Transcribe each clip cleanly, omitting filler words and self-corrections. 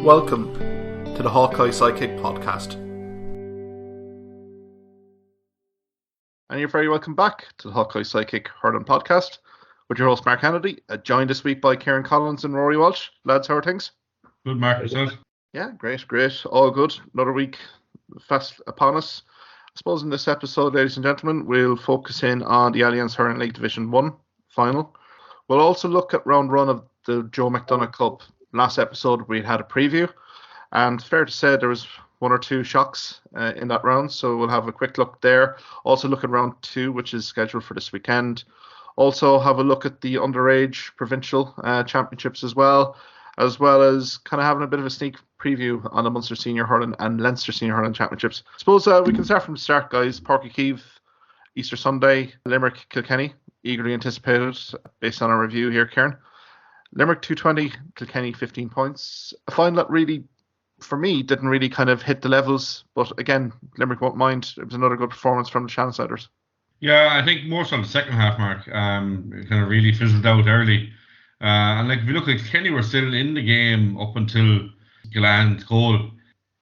Welcome to the Hawkeye Sidekick podcast. And you're very welcome back to the Hawkeye Sidekick Hurling podcast with your host Mark Kennedy, joined this week by Kieran and Ruairi Walsh. Lads, how are things? Good, Mark, yourself? Yeah, great. All good. Another week fast upon us. I suppose in this episode, ladies and gentlemen, we'll focus in on the Allianz Hurling League Division 1 final. We'll also look at round one of the Joe McDonagh Cup. Last episode, we had a preview, and fair to say there was one or two shocks in that round, so we'll have a quick look there. Also look at round two, which is scheduled for this weekend. Also have a look at the underage provincial championships as well as kind of having a bit of a sneak preview on the Munster Senior Hurling and Leinster Senior Hurling championships. I suppose we can start from the start, guys. Páirc Uí Chaoimh, Easter Sunday, Limerick, Kilkenny, eagerly anticipated based on our review here, Kieran. Limerick 220, Kilkenny 15 points. A final that really, for me, didn't really kind of hit the levels. But again, Limerick won't mind. It was another good performance from the Shannonsiders. Yeah, I think more so in the second half, Mark. It kind of really fizzled out early. And like if you look at Kilkenny, were still in the game up until Gillan's goal.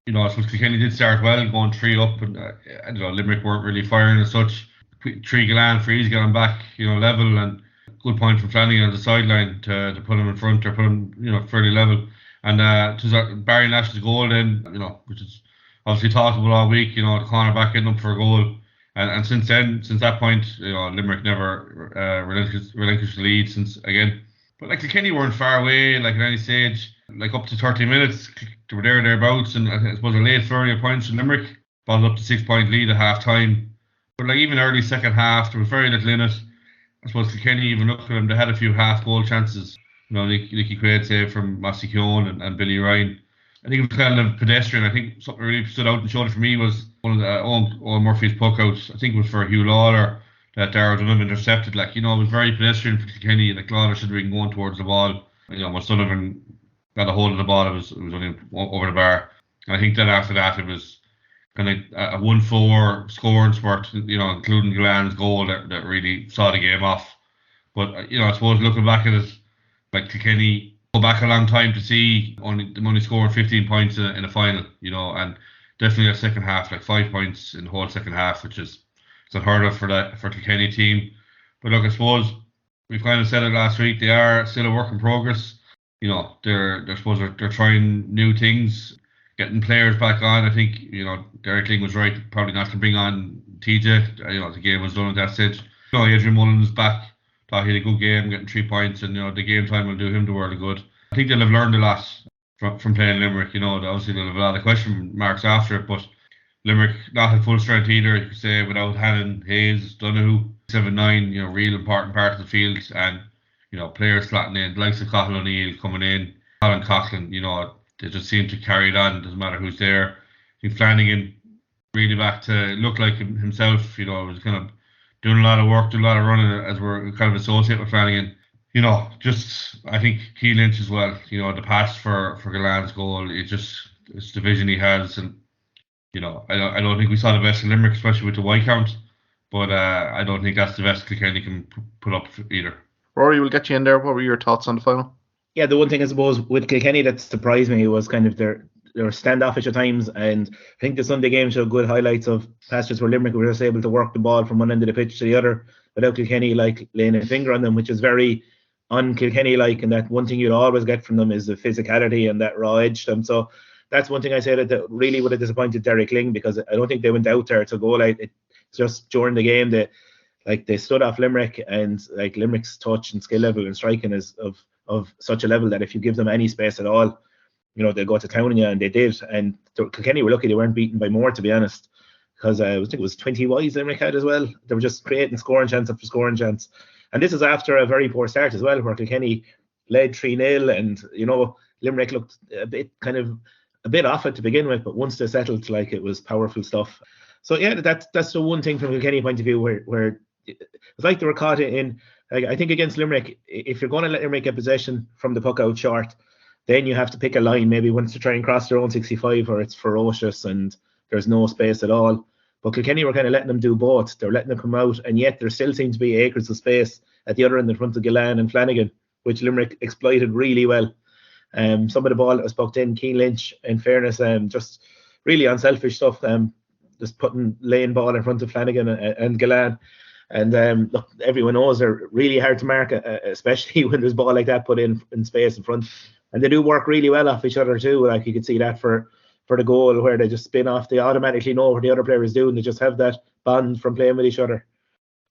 You know, so Kilkenny did start well, going 3 up, and Limerick weren't really firing as such. 3 Gillan frees, got him back, level, and good point from Flanagan on the sideline to put him in front or put him, fairly level. And it was Barry Nash's goal then, which is obviously talked about all week. The corner back in up for a goal. And since that point, Limerick never relinquished the lead since again. But like Kilkenny weren't far away, like at any stage, like up to 30 minutes, they were thereabouts, and I suppose a late flurry of points from Limerick, bottled up to 6-point lead at half time. But like even early second half, there was very little in it. I suppose Kilkenny, even look at them, they had a few half-goal chances. Nicky Quaid save from Mossy Keown and Billy Ryan. I think it was kind of pedestrian. I think something really stood out and showed it for me was one of the Owen Murphy's puck outs. I think it was for Hugh Lawler that Darragh Dunham intercepted. It was very pedestrian for Kilkenny. Like Lawler should have been going towards the ball. When Sullivan got a hold of the ball, it was only over the bar. And I think then after that, it was kind of a 1-4 scoring spurt, including Gillan's goal that really saw the game off. But, I suppose looking back at it, like Kilkenny go back a long time to see only scoring 15 points in a final, and definitely a second half, like 5 points in the whole second half, which is unheard of for Kilkenny team. But look, I suppose we've kind of said it last week, they are still a work in progress. They're trying new things, getting players back on. I think, Derek Ling was right, probably not to bring on TJ. The game was done at that stage. Adrian Mullen's back. Thought he had a good game, getting 3 points, and the game time will do him the world of good. I think they'll have learned a lot from playing Limerick. Obviously they'll have a lot of question marks after it, but Limerick not at full strength either. You could say without Hannon, Hayes, Donoghue, 7-9, real important part of the field, and players slotting in, the likes of Cathal O'Neill coming in, Colin Coughlin. They just seem to carry it on. Doesn't matter who's there. I think Flanagan really back to look like himself. Was kind of doing a lot of work, doing a lot of running as we're kind of associated with Flanagan. I think Key Lynch as well. The pass for Gillan's goal, it's the vision he has, and I don't think we saw the best in Limerick, especially with the wide count. But I don't think that's the best Kilkenny can put up either. Rory, we'll get you in there. What were your thoughts on the final? Yeah, the one thing I suppose with Kilkenny that surprised me was kind of their standoffish at times, and I think the Sunday game showed good highlights of passages where Limerick were just able to work the ball from one end of the pitch to the other without Kilkenny laying a finger on them, which is very un-Kilkenny and that one thing you'd always get from them is the physicality and that raw edge to them. So that's one thing I say that really would have disappointed Derek Ling, because I don't think they went out there to go it's just during the game they stood off Limerick, and Limerick's touch and skill level and striking is of such a level that if you give them any space at all, they'll go to town on you, and they did. And Kilkenny were lucky they weren't beaten by more, to be honest, because I think it was 20 wides Limerick had as well. They were just creating scoring chance after scoring chance. And this is after a very poor start as well, where Kilkenny led 3-0, and Limerick looked a bit off it to begin with, but once they settled, it was powerful stuff. So yeah, that's the one thing from Kilkenny point of view where it's like they were caught in. I think against Limerick, if you're going to let Limerick get possession from the puck out short, then you have to pick a line maybe once to try and cross their own 65, or it's ferocious and there's no space at all. But Kilkenny were kind of letting them do both. They're letting them come out, and yet there still seemed to be acres of space at the other end in front of Gillan and Flanagan, which Limerick exploited really well. Some of the ball that was poked in, Keane Lynch, in fairness, just really unselfish stuff. Just putting lane ball in front of Flanagan and Gillan. And look, everyone knows they're really hard to mark, especially when there's ball like that put in space in front. And they do work really well off each other too. Like you could see that for the goal where they just spin off. They automatically know what the other players do, and they just have that bond from playing with each other.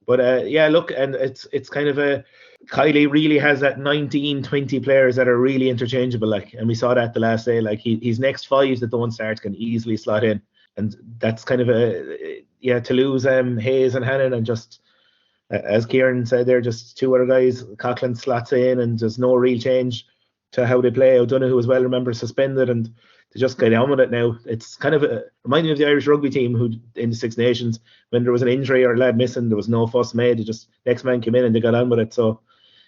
But yeah, look, and it's kind of Kylie really has that 19, 20 players that are really interchangeable. Like, and we saw that the last day. Like his next 5 that don't start can easily slot in, and that's kind of to lose Hayes and Hannon, and just as Kieran said, they're just 2 other guys. Coughlin slots in, and there's no real change to how they play. O'Donoghue as well, remember, suspended, and they just get on with it now. It's kind of reminding me of the Irish rugby team who in the Six Nations, when there was an injury or a lad missing, there was no fuss made. They just next man came in and they got on with it. So,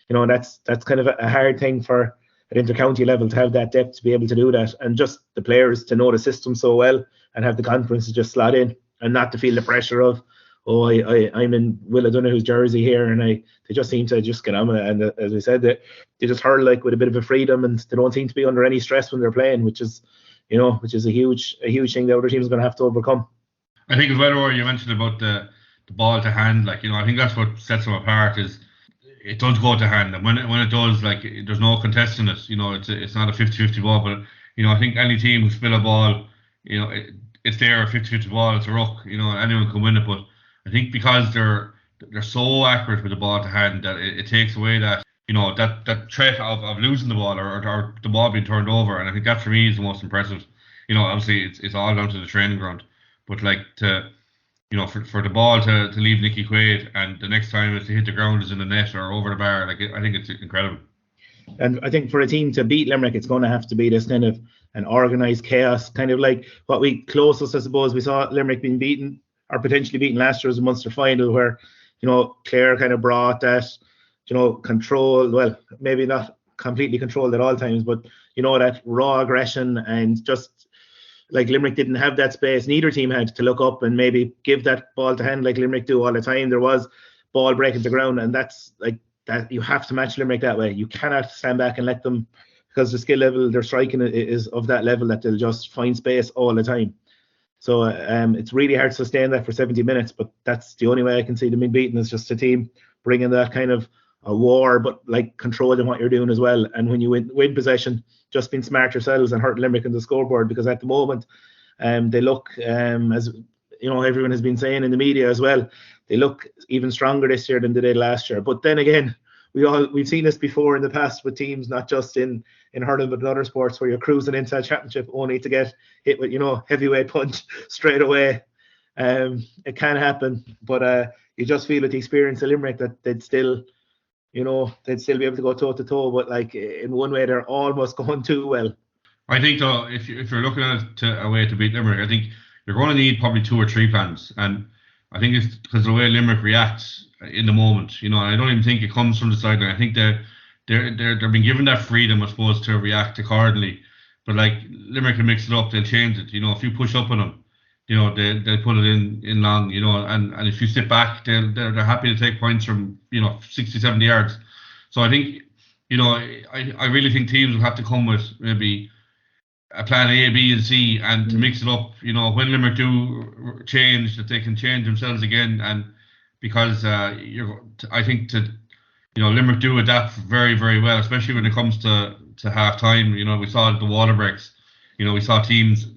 that's kind of a hard thing for at intercounty level to have that depth to be able to do that, and just the players to know the system so well and have the confidence to just slot in and not to feel the pressure of, I'm in Will O'Donoghue's jersey here, and they just seem to just get on with it. And as we said, they just hurl like with a bit of a freedom, and they don't seem to be under any stress when they're playing, which is a huge thing the other team is going to have to overcome. I think as well, Rory, you mentioned about the ball to hand. Like, I think that's what sets them apart is it does go to hand, and when it does, like, there's no contesting it. It's not a 50-50 ball, but I think any team who spill a ball, it's there, a 50-50 ball, it's a ruck. Anyone can win it, but I think because they're so accurate with the ball to hand that it takes away that that threat of losing the ball or the ball being turned over. And I think that for me is the most impressive. Obviously it's all down to the training ground, but like for the ball to leave Nicky Quaid and the next time it's to hit the ground is in the net or over the bar, like I think it's incredible. And I think for a team to beat Limerick, it's going to have to be this kind of an organised chaos, kind of like what closest, I suppose, we saw Limerick being beaten or potentially beaten last year as a Munster final, where Clare kind of brought that control, well, maybe not completely controlled at all times, but that raw aggression, and just like Limerick didn't have that space. Neither team had to look up and maybe give that ball to hand like Limerick do all the time. There was ball breaking the ground, and that's like that. You have to match Limerick that way. You cannot stand back and let them, because the skill level they're striking is of that level that they'll just find space all the time. So it's really hard to sustain that for 70 minutes, but that's the only way I can see them being beaten, is just a team bringing that kind of a war, but like controlling what you're doing as well. And when you win possession, just being smart yourselves and hurt Limerick on the scoreboard, because at the moment they look, as everyone has been saying in the media as well, they look even stronger this year than they did last year. But then again, we've seen this before in the past with teams, not just in hurling but in other sports, where you're cruising into a championship only to get hit with heavyweight punch straight away. It can happen, but you just feel with the experience of Limerick that they'd still be able to go toe to toe, but like in one way they're almost going too well. I think though, if you're looking at a way to beat Limerick, I think you're going to need probably 2 or 3 plans, and I think it's because of the way Limerick reacts in the moment. I don't even think it comes from the sideline. I think they're being given that freedom, I suppose, to react accordingly. But like Limerick can mix it up, they'll change it. If you push up on them, they'll put it in long. And if you sit back, they're happy to take points from 60, 70 yards. So I think I really think teams will have to come with maybe a plan A, B, and C, and to mix it up. When Limerick do change, that they can change themselves again. And because I think Limerick do adapt very, very well, especially when it comes to half time. We saw the water breaks. We saw teams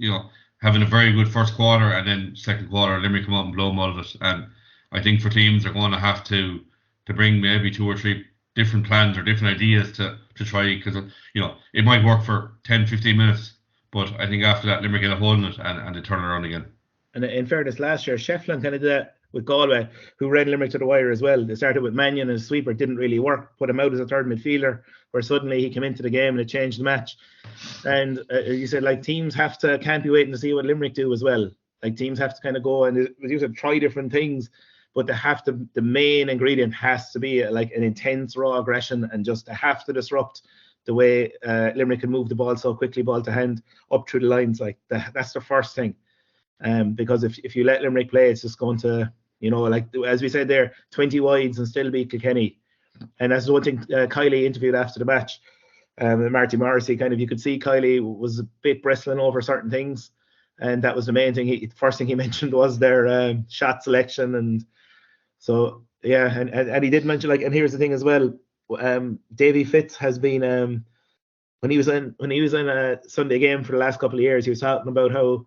having a very good first quarter, and then second quarter Limerick come out and blow them out of it. And I think for teams they're going to have to bring maybe 2 or 3 different plans or different ideas to try, because it might work for 10-15 minutes, but I think after that Limerick get a hold of it and they turn it around again. And in fairness, last year Shefflin kind of did that with Galway, who ran Limerick to the wire as well. They started with Mannion as a sweeper, didn't really work, put him out as a third midfielder, where suddenly he came into the game and it changed the match. And you said, like, teams can't be waiting to see what Limerick do as well. Like, teams have to kind of go and, as you said, try different things, but the main ingredient has to be like an intense raw aggression, and just to have to disrupt the way Limerick can move the ball so quickly, ball to hand, up through the lines. Like, that's the first thing. Because if you let Limerick play, it's just going to, like as we said there, 20 wides and still beat Kilkenny. And that's the one thing Kylie interviewed after the match. And Marty Morrissey, kind of, you could see Kylie was a bit bristling over certain things, and that was the main thing. The first thing he mentioned was their shot selection, and so yeah, and he did mention, like, and here's the thing as well. Davy Fitz has been when he was in a Sunday game for the last couple of years, he was talking about how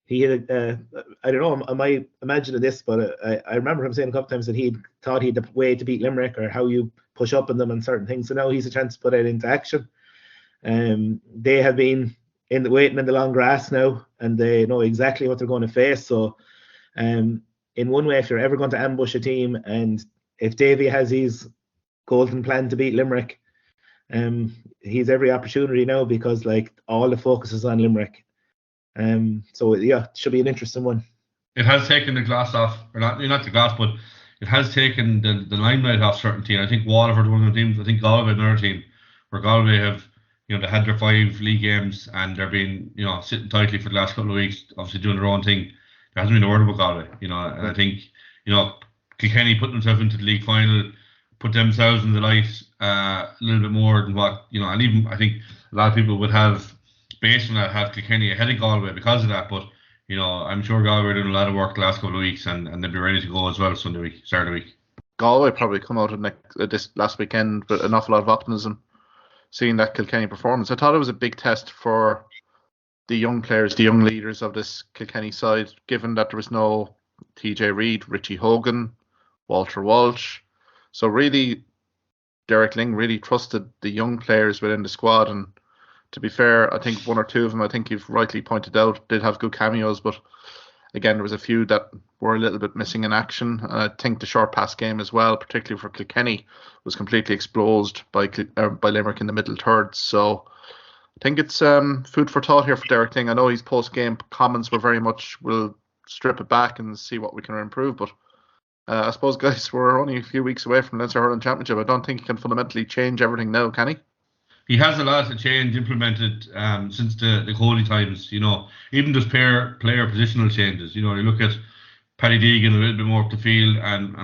he had I don't know, am I imagining this, but I remember him saying a couple of times that he thought he had the way to beat Limerick, or how you push up on them and certain things. So now he's a chance to put it into action. They have been waiting in the long grass now, and they know exactly what they're going to face. So in one way, if you're ever going to ambush a team, and if Davy has his golden plan to beat Limerick, he's every opportunity now, because like all the focus is on Limerick. So yeah, it should be an interesting one. It has taken the glass off, or not the glass, but it has taken the limelight off certain teams. I think Waterford, one of the teams. I think Galway, another team, where Galway have, they had their 5 league games, and they're being, sitting tightly for the last couple of weeks, obviously doing their own thing. There hasn't been a word about Galway, and I think, Kilkenny put themselves into the league final, put themselves in the light a little bit more than what, and even I think a lot of people would have, based on that, have Kilkenny ahead of Galway because of that. But, I'm sure Galway are doing a lot of work the last couple of weeks, and they'll be ready to go as well start of the week. Galway probably come out of this last weekend with an awful lot of optimism, seeing that Kilkenny performance. I thought it was a big test for the young players, the young leaders of this Kilkenny side, given that there was no TJ Reid, Richie Hogan, Walter Walsh. So really, Derek Ling really trusted the young players within the squad. And to be fair, I think one or two of them, I think you've rightly pointed out, did have good cameos. But again, there was a few that were a little bit missing in action. And I think the short pass game as well, particularly for Kilkenny, was completely exposed by Limerick in the middle third. So I think it's food for thought here for Derek Ling. I know his post-game comments were very much, we'll strip it back and see what we can improve. But I suppose, guys, we're only a few weeks away from the Leinster Hurling Championship. I don't think he can fundamentally change everything now, can he? He has a lot of change implemented since the Coley times, even just player positional changes. You look at Paddy Deegan a little bit more up the field, and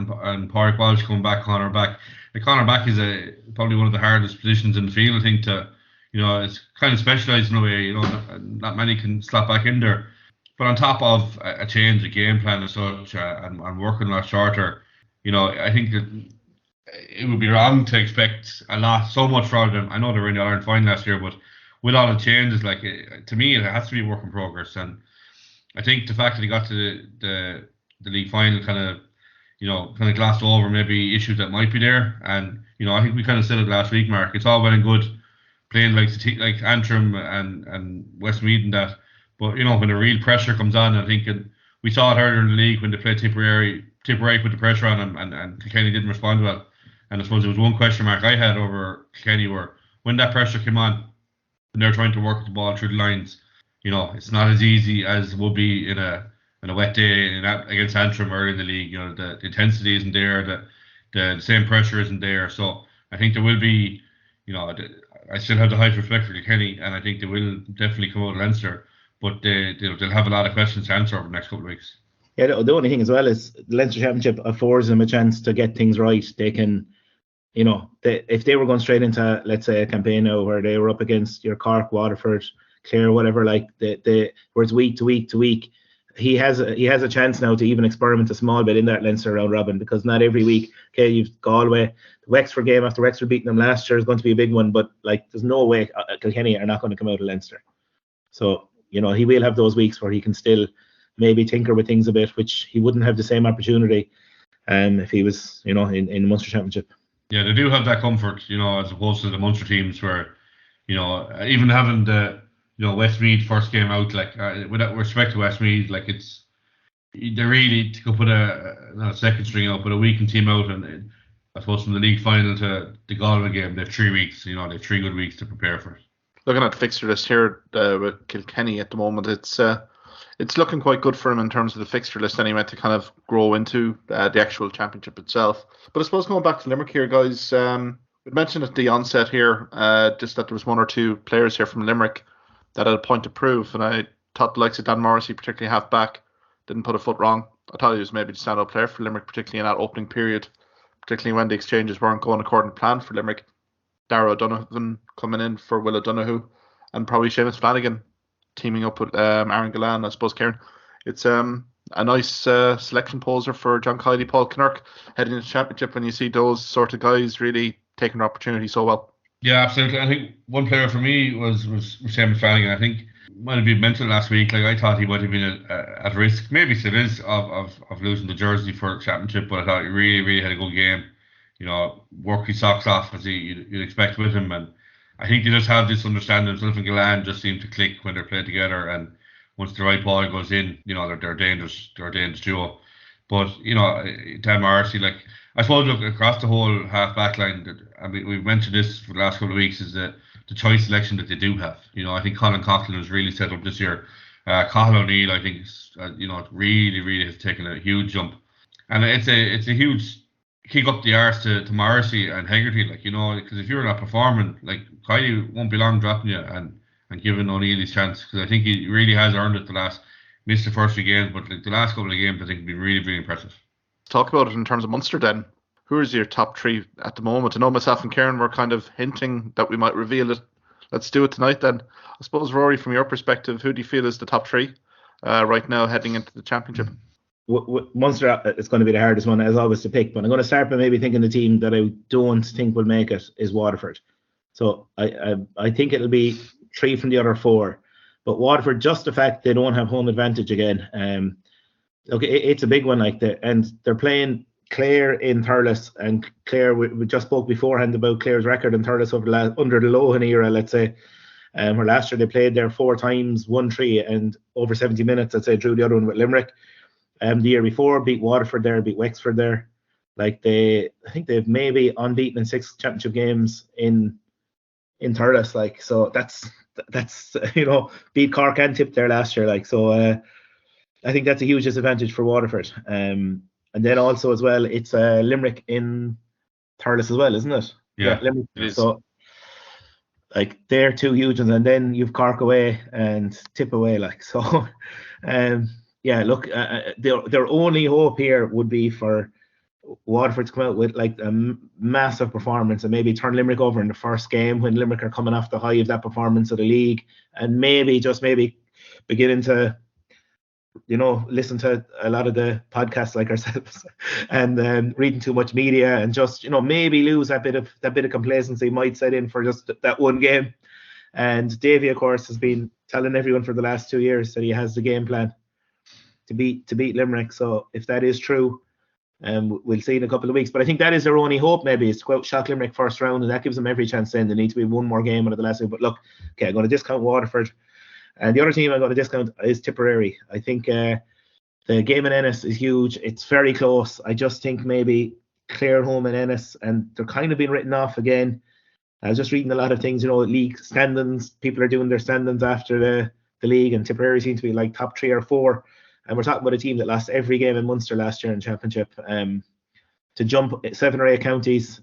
Pádraig Walsh coming back, corner back. The corner back is probably one of the hardest positions in the field, I think, it's kind of specialised in a way, not many can slot back in there. But on top of a change of game plan and such, and working a lot shorter, I think that it would be wrong to expect so much from them. I know they were in the Ireland final last year, but with all the changes, to me, it has to be a work in progress. And I think the fact that he got to the league final kind of glossed over maybe issues that might be there. And I think we kind of said it last week, Mark. It's all well and good playing like Antrim and Westmeath and that. But, when the real pressure comes on, I think we saw it earlier in the league when they played Tipperary put the pressure on them, and Kilkenny didn't respond well. And I suppose there was one question mark I had over Kilkenny, where when that pressure came on and they're trying to work the ball through the lines, it's not as easy as it would be in a wet day against Antrim early in the league. The intensity isn't there, the same pressure isn't there. So I think there will be, I still have the highest respect for Kilkenny, and I think they will definitely come out of Leinster. But they'll have a lot of questions to answer over the next couple of weeks. Yeah, the only thing as well is the Leinster Championship affords them a chance to get things right. They can, if they were going straight into, let's say, a campaign now where they were up against your Cork, Waterford, Clare, whatever, where it's week to week to week, he has a chance now to even experiment a small bit in that Leinster round robin, because not every week, okay, you've Galway, the Wexford game after Wexford beating them last year is going to be a big one, but there's no way Kilkenny are not going to come out of Leinster. So, he will have those weeks where he can still maybe tinker with things a bit, which he wouldn't have the same opportunity if he was, in the Munster Championship. Yeah, they do have that comfort, as opposed to the Munster teams where, even having the, Westmeath first game out, with respect to Westmeath, they really could put not a second string out, but a weakened team out, and I suppose from the league final to the Galway game, they have 3 weeks, they have 3 good weeks to prepare for it. Looking at the fixture list here with Kilkenny at the moment, it's looking quite good for him in terms of the fixture list anyway, to kind of grow into the actual championship itself. But I suppose going back to Limerick here, guys, we mentioned at the onset here just that there was 1 or 2 players here from Limerick that had a point to prove, and I thought the likes of Dan Morrissey, particularly half back, didn't put a foot wrong. I thought he was maybe the standout player for Limerick, particularly in that opening period, particularly when the exchanges weren't going according to plan for Limerick. Dara O'Donovan coming in for Will O'Donoghue, and probably Seamus Flanagan teaming up with Aaron Gillan, I suppose, Kieran. It's a nice selection poser for John Kiley, Paul Kinnerk heading into the championship when you see those sort of guys really taking their opportunity so well. Yeah, absolutely. I think one player for me was Seamus Flanagan. I think might have been mentioned last week. Like, I thought he might have been at risk, maybe still is, of losing the jersey for the championship, but I thought he really had a good game. Work his socks off as you'd expect with him, and I think they just have this understanding. Himself and Gillan just seem to click when they're played together, and once the right ball goes in, they're dangerous. They're a dangerous duo. But Dan Morrissey, like, I suppose, look, across the whole half back line, I mean, we've mentioned this for the last couple of weeks, is the choice selection that they do have. I think Colin Coughlin has really set up this year. Cathal O'Neill, I think, really has taken a huge jump, and it's a huge kick up the arse to Morrissey and Hegarty, because if you're not performing, like, Kylie won't be long dropping you and giving O'Neill his chance, because I think he really has earned it. Missed the first few games, but the last couple of games I think have been really, really impressive. Talk about it in terms of Munster then. Who is your top three at the moment? I know myself and Kieran were kind of hinting that we might reveal it. Let's do it tonight then. I suppose, Ruairi, from your perspective, who do you feel is the top three right now heading into the championship? Munster is going to be the hardest one, as always, to pick, but I'm going to start by maybe thinking the team that I don't think will make it is Waterford. So I think it'll be 3 from the other 4. But Waterford, just the fact they don't have home advantage again, it's a big one, and they're playing Clare in Thurles, and Clare, we just spoke beforehand about Clare's record in Thurles under the Lohan era, let's say, where last year they played there 4 times, won 3, and over 70 minutes, I'd say, drew the other one with Limerick. The year before, beat Waterford there, beat Wexford there. I think they've maybe unbeaten in 6 championship games in Thurles, so that's beat Cork and Tip there last year, so I think that's a huge disadvantage for Waterford. And then also as well, it's Limerick in Thurles as well, isn't it? Yeah, Limerick. It is. So they're 2 huge ones, and then you've Cork away and Tip away, so. Their only hope here would be for Waterford to come out with a massive performance and maybe turn Limerick over in the first game when Limerick are coming off the high of that performance of the league, and maybe beginning to listen to a lot of the podcasts like ourselves and reading too much media, and just maybe lose that bit of complacency might set in for just that one game. And Davy, of course, has been telling everyone for the last 2 years that he has the game plan to beat Limerick. So if that is true, we'll see in a couple of weeks. But I think that is their only hope, maybe, is to go out, shock Limerick first round, and that gives them every chance then. There needs to be one more game out of the last week. But look, okay, I'm going to discount Waterford. And the other team I'm going to discount is Tipperary. I think the game in Ennis is huge. It's very close. I just think maybe Clare home in Ennis, and they're kind of being written off again. I was just reading a lot of things, league standings. People are doing their standings after the league, and Tipperary seem to be top 3 or 4. And we're talking about a team that lost every game in Munster last year in Championship. To jump 7 or 8 counties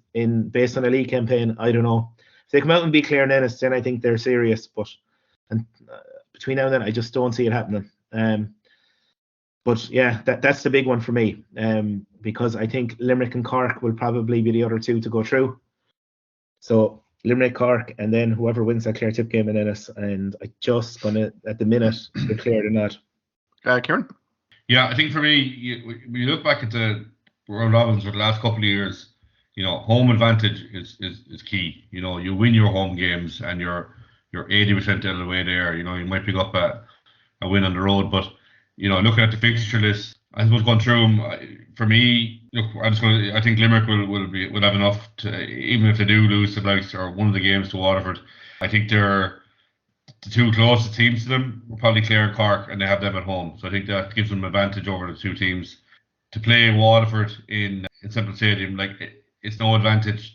based on a league campaign, I don't know. If they come out and beat Clare and Ennis, then I think they're serious. But between now and then, I just don't see it happening. But yeah, that's the big one for me. Because I think Limerick and Cork will probably be the other 2 to go through. So Limerick, Cork, and then whoever wins that Clare Tip game in Ennis. And I just gonna at the minute declare they're not. Kieran? Yeah, I think for me, when you look back at the round robins for the last couple of years, home advantage is key. You win your home games and you're 80% of the way there. You might pick up a win on the road, but looking at the fixture list, I suppose going through them, for me, look, I think Limerick will have enough to, even if they do lose the likes or one of the games to Waterford. I think they're the 2 closest teams to them were probably Clare and Cork, and they have them at home. So I think that gives them an advantage over the 2 teams. To play Waterford in Semple Stadium, it's no advantage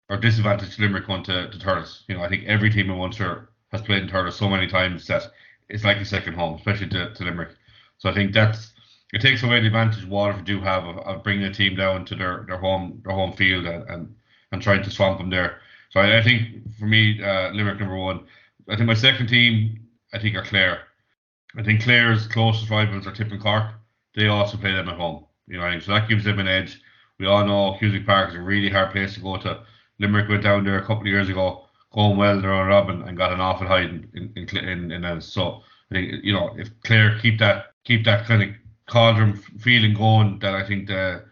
or disadvantage to Limerick going to Thurles. I think every team in Munster has played in Thurles so many times that it's like a second home, especially to Limerick. So I think it takes away the advantage Waterford do have of bringing a team down to their home field and trying to swamp them there. So I think for me, Limerick number 1. I think my second team, are Clare. I think Clare's closest rivals are Tip and Cork. They also play them at home. So that gives them an edge. We all know Cusack Park is a really hard place to go to. Limerick went down there a couple of years ago, going well there on Robin and got an awful hide in Ennis. So I think, you know, if Clare keep that kind of cauldron feeling going, that I think the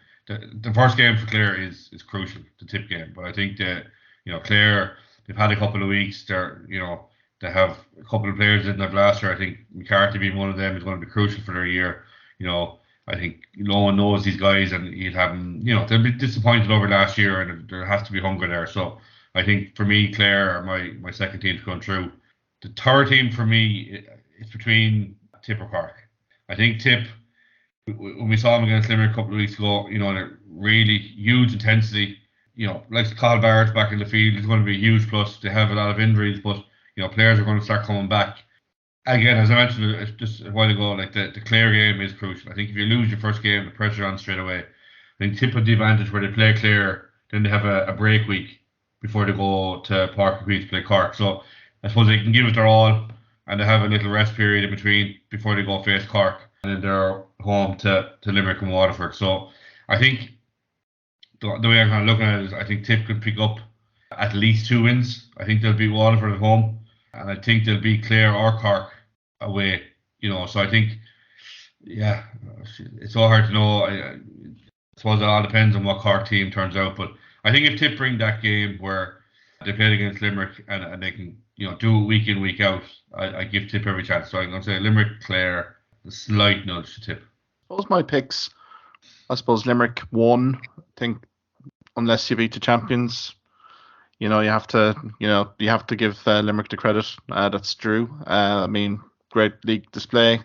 first game for Clare is crucial, the Tip game. But I think that, you know, Clare, they've had a couple of weeks. They have a couple of players in their last year. I think McCarthy being one of them is going to be crucial for their year. You know, I think no one knows these guys, and he'll have them, you know, they'll be disappointed over last year, and there has to be hunger there. So I think for me, Clare are my second team to come through. The third team for me is between Tip or Cork. I think Tip, when we saw them against Limerick a couple of weeks ago, you know, they're really huge intensity. You know, like Carl Barrett back in the field is going to be a huge plus. They have a lot of injuries, but, you know, players are going to start coming back. Again, as I mentioned just a while ago, like the Clare game is crucial. I think if you lose your first game, the pressure on straight away. I think Tip have the advantage where they play Clare, then they have a break week before they go to Park to play Cork. So I suppose they can give it their all, and they have a little rest period in between before they go face Cork, and then they're home to Limerick and Waterford. So I think the way I'm kind of looking at it is I think Tip could pick up at least 2 wins. I think they'll beat Waterford at home, and I think they'll beat Clare or Cork away. You know, so I think, yeah, it's so hard to know. I suppose it all depends on what Cork team turns out, but I think if Tip bring that game where they played against Limerick and they can, you know, do it week in, week out, I give Tip every chance. So I'm going to say Limerick, Clare, a slight nudge to Tip. Those my picks. I suppose Limerick 1. I think unless you beat the champions, you have to give Limerick the credit that's due. I mean, great league display,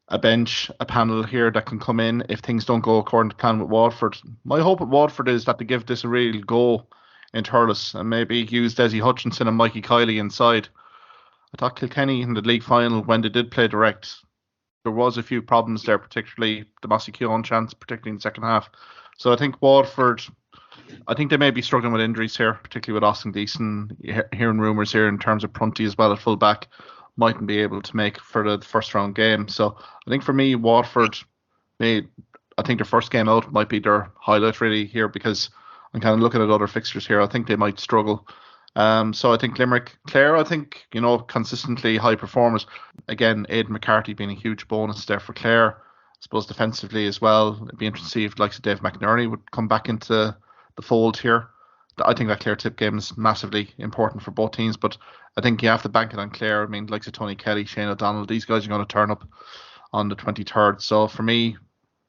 a bench, a panel here that can come in if things don't go according to plan with Waterford. My hope at Waterford is that they give this a real go in Thurles and maybe use Desi Hutchinson and Mikey Kiley inside. I thought Kilkenny in the league final, when they did play direct, there was a few problems there, particularly the Mossy Keown chance, particularly in the second half. So I think Waterford, I think they may be struggling with injuries here, particularly with Austin Deason. Hearing rumours here in terms of Prunty as well at full back, mightn't be able to make for the first round game. So I think for me, Waterford, I think their first game out might be their highlight really here, because I'm kind of looking at other fixtures here. I think they might struggle. So I think Limerick, Clare, I think, consistently high performers. Again, Aidan McCarthy being a huge bonus there for Clare. I suppose defensively as well, it'd be interesting to see if like Dave McInerney would come back into the fold here. I think that Clare Tip game is massively important for both teams, but I think you have to bank it on Clare. I mean, like Tony Kelly, Shane O'Donnell, these guys are going to turn up on the 23rd. So for me,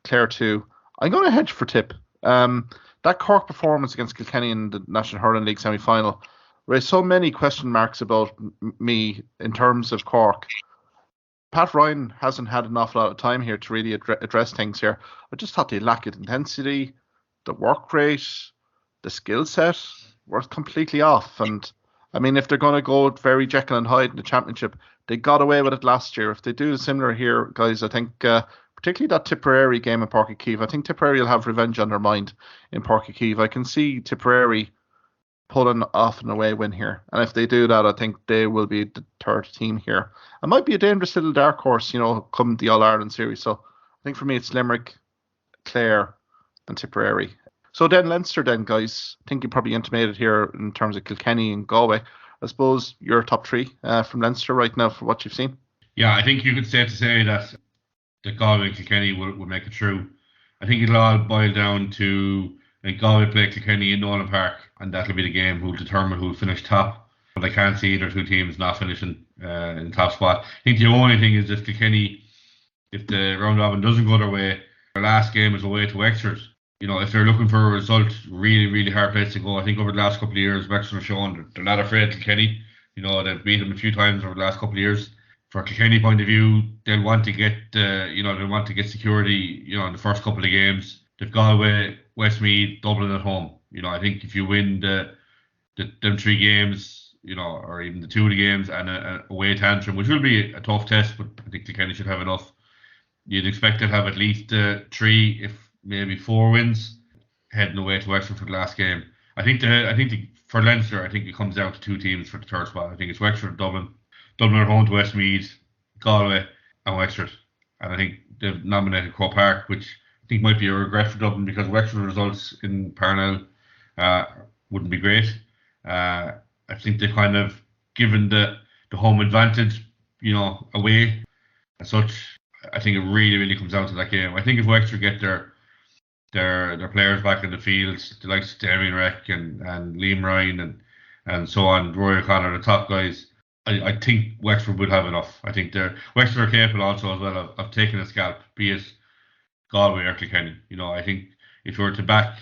Clare 2. I'm going to hedge for Tip. That Cork performance against Kilkenny in the National Hurling League semi-final raised so many question marks about me in terms of Cork. Pat Ryan hasn't had an awful lot of time here to really address things here. I just thought they lacked intensity, the work rate, the skill set were completely off. And I mean, if they're going to go very Jekyll and Hyde in the championship, they got away with it last year. If they do similar here, guys, I think particularly that Tipperary game in Páirc Uí Chaoimh, I think Tipperary will have revenge on their mind in Páirc Uí Chaoimh. I can see Tipperary pulling off an away win here. And if they do that, I think they will be the third team here. It might be a dangerous little dark horse, come the All-Ireland series. So I think for me, it's Limerick, Clare, and Tipperary. So then Leinster then, guys, I think you probably intimated here in terms of Kilkenny and Galway. I suppose your top 3 from Leinster right now for what you've seen. Yeah, I think you could say that Galway and Kilkenny would make it through. I think it'll all boil down to Galway play Kilkenny in Nolan Park, and that'll be the game who'll determine who'll finish top. But I can't see either two teams not finishing in the top spot. I think the only thing is if Kilkenny, if the round robin doesn't go their way, their last game is away to Wexford. If they're looking for a result, really, really hard place to go. I think over the last couple of years, Wexford have shown they're not afraid of Kilkenny. They've beat them a few times over the last couple of years. For Kilkenny point of view, they'll want to get, security, in the first couple of games. They've Galway, Westmeath, Dublin at home. I think if you win them 3 games, or even the 2 of the games and a away tantrum, which will be a tough test, but I think Kilkenny should have enough. You'd expect to have at least 3, if maybe 4 wins heading away to Wexford for the last game. I think for Leinster, I think it comes down to 2 teams for the third spot. I think it's Wexford and Dublin. Dublin are home to Westmeath, Galway and Wexford. And I think they've nominated Croke Park, which I think might be a regret for Dublin because Wexford results in Parnell wouldn't be great. I think they kind of given the home advantage, away as such. I think it really, really comes down to that game. I think if Wexford get their players back in the field, the likes of Damien Reck and Liam Ryan and so on, Ruairi O'Connor, the top guys, I think Wexford would have enough. I think Wexford are capable also as well of taking a scalp, be it Galway or Kilkenny. I think if you were to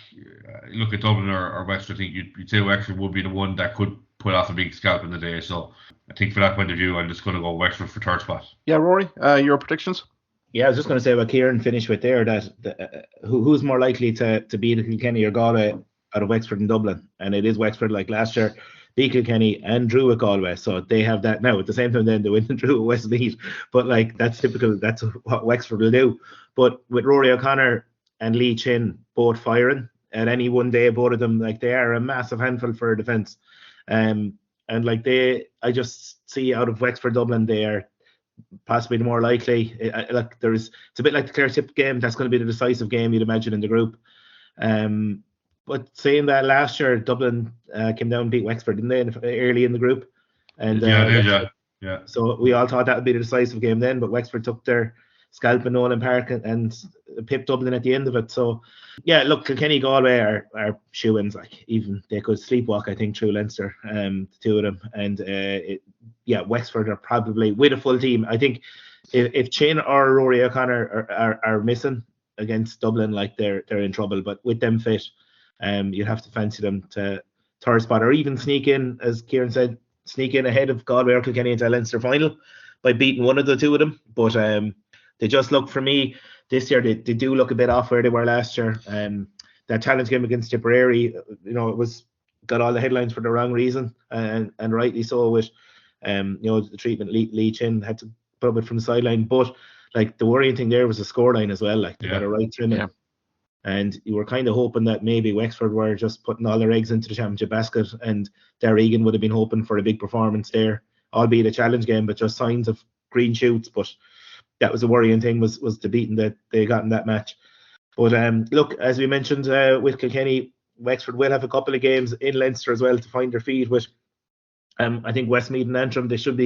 look at Dublin or Wexford, I think you'd say Wexford would be the one that could put off a big scalp in the day. So I think for that point of view, I'm just going to go Wexford for third spot. Yeah, Rory, your predictions? Yeah, I was just going to say what Kieran finished with there, that who's more likely to beat Kilkenny or Galway out of Wexford and Dublin? And it is Wexford, like last year, beat Kilkenny and drew at Galway. So they have that now. At the same time, then they win and drew at Westmeath. But like that's typical. That's what Wexford will do. But with Ruairi O'Connor and Lee Chin both firing at any one day, both of them, like they are a massive handful for defence. And like I just see out of Wexford Dublin, they are possibly the more likely. It's a bit like the Clare Tip game. That's going to be the decisive game, you'd imagine, in the group. But saying that, last year Dublin came down and beat Wexford, didn't they, early in the group? And yeah. So we all thought that would be the decisive game then, but Wexford took their scalp in Nolan Park and pipped Dublin at the end of it. So yeah, look, Kilkenny, Galway are shoo-ins. Like even they could sleepwalk, I think, through Leinster, the two of them. And Wexford are probably with a full team. I think if Chin or Ruairi O'Connor are missing against Dublin, like they're in trouble. But with them fit, you'd have to fancy them to third spot, or even sneak in, as Kieran said, sneak in ahead of Galway or Kilkenny into a Leinster final by beating one of the two of them. But they just look, for me this year, they do look a bit off where they were last year. That challenge game against Tipperary, it got all the headlines for the wrong reason, and rightly so, with the treatment Lee Chin had to put up it from the sideline. But like the worrying thing there was the scoreline as well. Like they got a right trimming. Yeah. And you were kind of hoping that maybe Wexford were just putting all their eggs into the championship basket, and Darragh Egan would have been hoping for a big performance there, albeit a challenge game, but just signs of green shoots. But that was the worrying thing, was the beating that they got in that match. But look, as we mentioned with Kilkenny, Wexford will have a couple of games in Leinster as well to find their feet with. I think Westmeath and Antrim, they should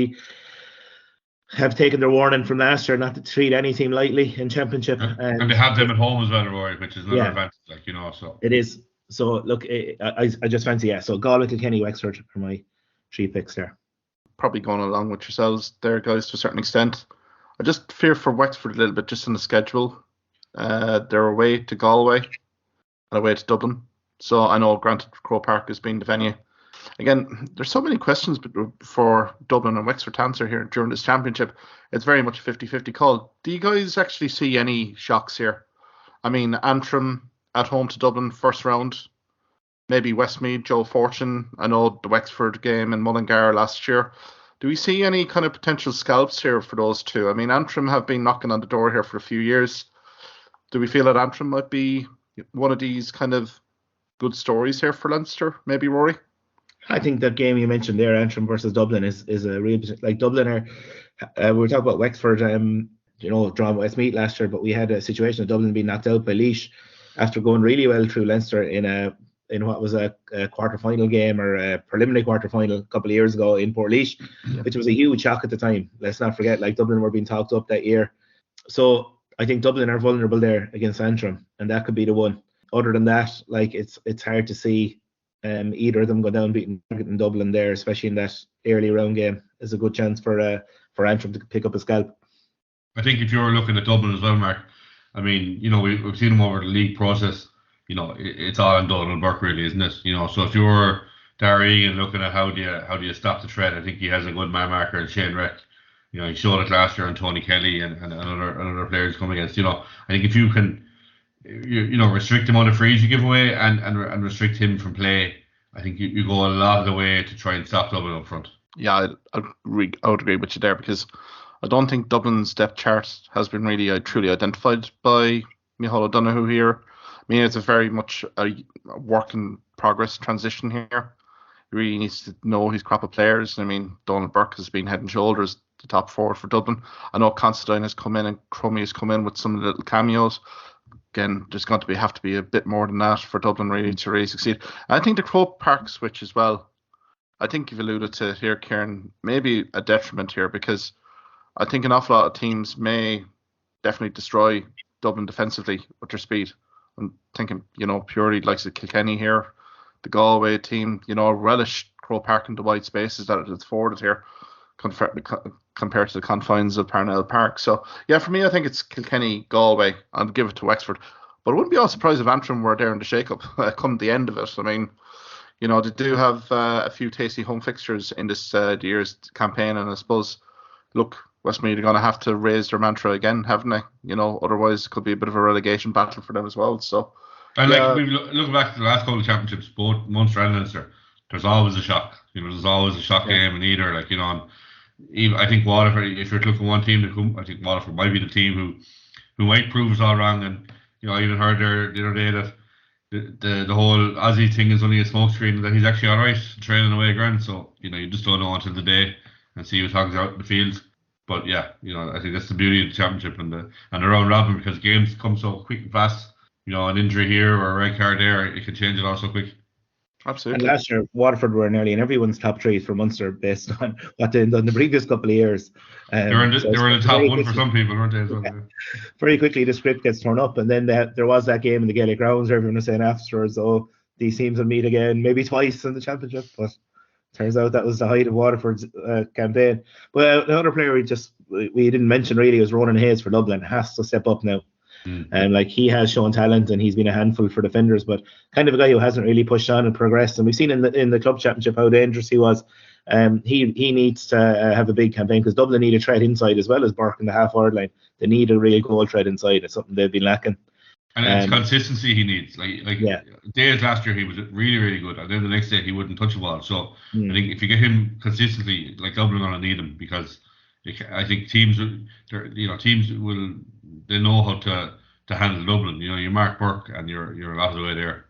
have taken their warning from last year not to treat any team lightly in championship. And they have them at home as well, Rory, which is another advantage, so. It is. So look, I just fancy, so Galway, Kilkenny, Wexford are my 3 picks there. Probably going along with yourselves there, guys, to a certain extent. I just fear for Wexford a little bit just in the schedule. They're away to Galway and away to Dublin. So I know, granted, Croke Park has been the venue. Again, there's so many questions for Dublin and Wexford to answer here during this championship. It's very much a 50-50 call. Do you guys actually see any shocks here? I mean, Antrim at home to Dublin, first round. Maybe Westmeath, Joe Fortune. I know the Wexford game in Mullingar last year. Do we see any kind of potential scalps here for those two? I mean, Antrim have been knocking on the door here for a few years. Do we feel that Antrim might be one of these kind of good stories here for Leinster? Maybe, Rory? I think that game you mentioned there, Antrim versus Dublin, is a real, like Dublin are. We were talking about Wexford, drawing Westmeath last year, but we had a situation of Dublin being knocked out by Laois after going really well through Leinster in what was a quarter-final game, or a preliminary quarter-final a couple of years ago in Portlaoise, which was a huge shock at the time. Let's not forget, like Dublin were being talked up that year. So I think Dublin are vulnerable there against Antrim, and that could be the one. Other than that, like it's hard to see either of them go down beating in Dublin there, especially in that early round game. Is a good chance for Antrim to pick up a scalp. I think if you're looking at Dublin as well, Mark, I mean, we've seen them over the league process. It's all on Donald Burke, really, isn't it? So if you're Darragh Egan looking at how do you stop the threat, I think he has a good man marker in Shane Reck. He showed it last year on Tony Kelly and other players coming against. I think if you can, restrict him on the frees you give away and restrict him from play, I think you go a lot of the way to try and stop Dublin up front. Yeah, I would agree with you there, because I don't think Dublin's depth chart has been really truly identified by Micheál O'Donoghue here. I mean, it's a very much a work in progress transition here. He really needs to know his crop of players. I mean, Donald Burke has been head and shoulders the top forward for Dublin. I know Considine has come in and Crummy has come in with some little cameos. again, there's going to have to be a bit more than that for Dublin really to really succeed. And I think the Croke Park switch as well, I think you've alluded to it here, Kieran, maybe a detriment here, because I think an awful lot of teams may definitely destroy Dublin defensively with their speed. I'm thinking, purely like the Kilkenny here, the Galway team, relish Croke Park and the wide spaces that it's afforded here compared to the confines of Parnell Park. So, yeah, for me, I think it's Kilkenny, Galway, and give it to Wexford. But I wouldn't be all surprised if Antrim were there in the shake-up come the end of it. I mean, they do have a few tasty home fixtures in this year's campaign, and I suppose, look, Westmeath are going to have to raise their mantra again, haven't they? Otherwise it could be a bit of a relegation battle for them as well. So, and we've look back to the last couple of championships, both Munster and Leinster. There's always a shock. There's always a shock game in either. And even I think Waterford. If you're looking at one team, I think Waterford might be the team who might prove us all wrong. And I even heard the other day that the whole Aussie thing is only a smokescreen, that he's actually all right training away ground. So you just don't know until the day and see who talks out in the field. But yeah, I think that's the beauty of the championship and the round robin, because games come so quick and fast. An injury here or a red card there, it can change it all so quick. Absolutely. And last year, Waterford were nearly in everyone's top three for Munster based on what they'd done the previous couple of years. They were in the top one for some people, weren't they? As well, yeah. Very quickly, the script gets torn up, and then there was that game in the Gaelic grounds where everyone was saying afterwards, these teams will meet again, maybe twice in the championship. But turns out that was the height of Waterford's campaign. But another player we didn't mention really was Ronan Hayes for Dublin. Has to step up now. And he has shown talent, and he's been a handful for defenders, but kind of a guy who hasn't really pushed on and progressed. And we've seen in the club championship how dangerous he was. He needs to have a big campaign, because Dublin need a threat inside as well as Burke in the half-forward line. They need a real goal threat inside. It's something they've been lacking. And it's consistency he needs. Days last year he was really, really good, and then the next day he wouldn't touch a ball. So I think if you get him consistently, Dublin are going to need him, because I think teams will they know how to handle Dublin. You're Mark Burke, and you're a lot of the way there.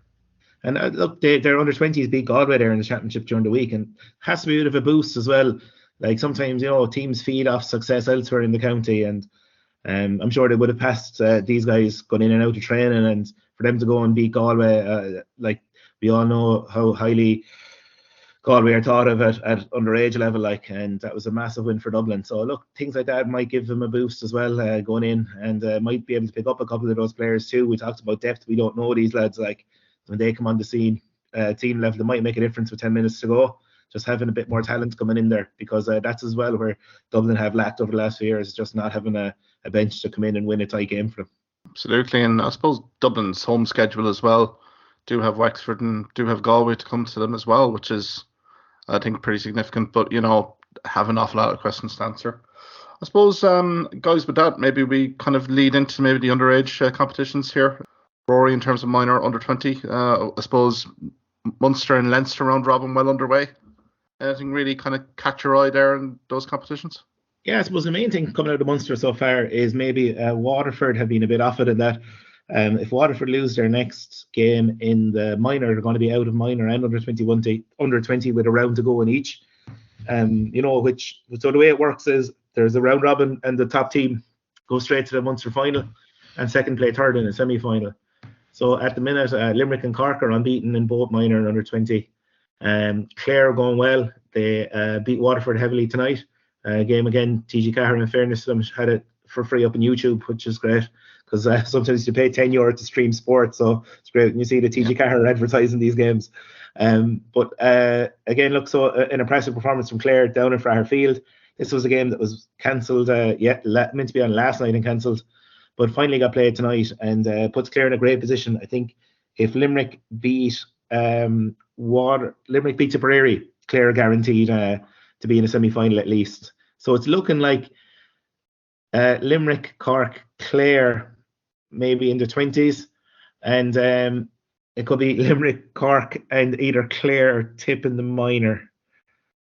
And look, their under-20s beat Galway there in the championship during the week, and has to be a bit of a boost as well. Sometimes teams feed off success elsewhere in the county, and I'm sure they would have passed these guys going in and out of training, and for them to go and beat Galway, we all know how highly Galway are thought of at underage level, and that was a massive win for Dublin. So look, things like that might give them a boost as well going in, and might be able to pick up a couple of those players too. We talked about depth. We don't know these lads. When they come on the scene, team level, they might make a difference with 10 minutes to go. Just having a bit more talent coming in there, because that's as well where Dublin have lacked over the last few years, just not having a bench to come in and win a tight game for them. Absolutely, and I suppose Dublin's home schedule as well do have Wexford and do have Galway to come to them as well, which is, I think, pretty significant, but have an awful lot of questions to answer. I suppose, guys, with that, maybe we kind of lead into maybe the underage competitions here. Ruairi, in terms of minor under 20, I suppose Munster and Leinster round robin well underway. Anything really kind of catch your eye there in those competitions? Yeah, I suppose the main thing coming out of Munster so far is maybe Waterford have been a bit off it in that. If Waterford lose their next game in the minor, they're going to be out of minor and under 21 to under 20 with a round to go in each. So the way it works is there's a round robin, and the top team goes straight to the Munster final, and second play third in a semi-final. So at the minute, Limerick and Cork are unbeaten in both minor and under 20. Clare are going well. They beat Waterford heavily tonight. Game again, TG Cahir, in fairness to them, had it for free up on YouTube, which is great, because sometimes you pay €10 to stream sport, so it's great when you see the TG Cahir advertising these games. But again, look, so an impressive performance from Clare down in Fraher Field. This was a game that was cancelled, meant to be on last night and cancelled, but finally got played tonight, and puts Clare in a great position. I think if Limerick beat Limerick beat Tipperary, Clare are guaranteed to be in a semi-final at least. So it's looking like Limerick, Cork, Clare maybe in the 20s, and it could be Limerick, Cork, and either Clare or Tip in the minor.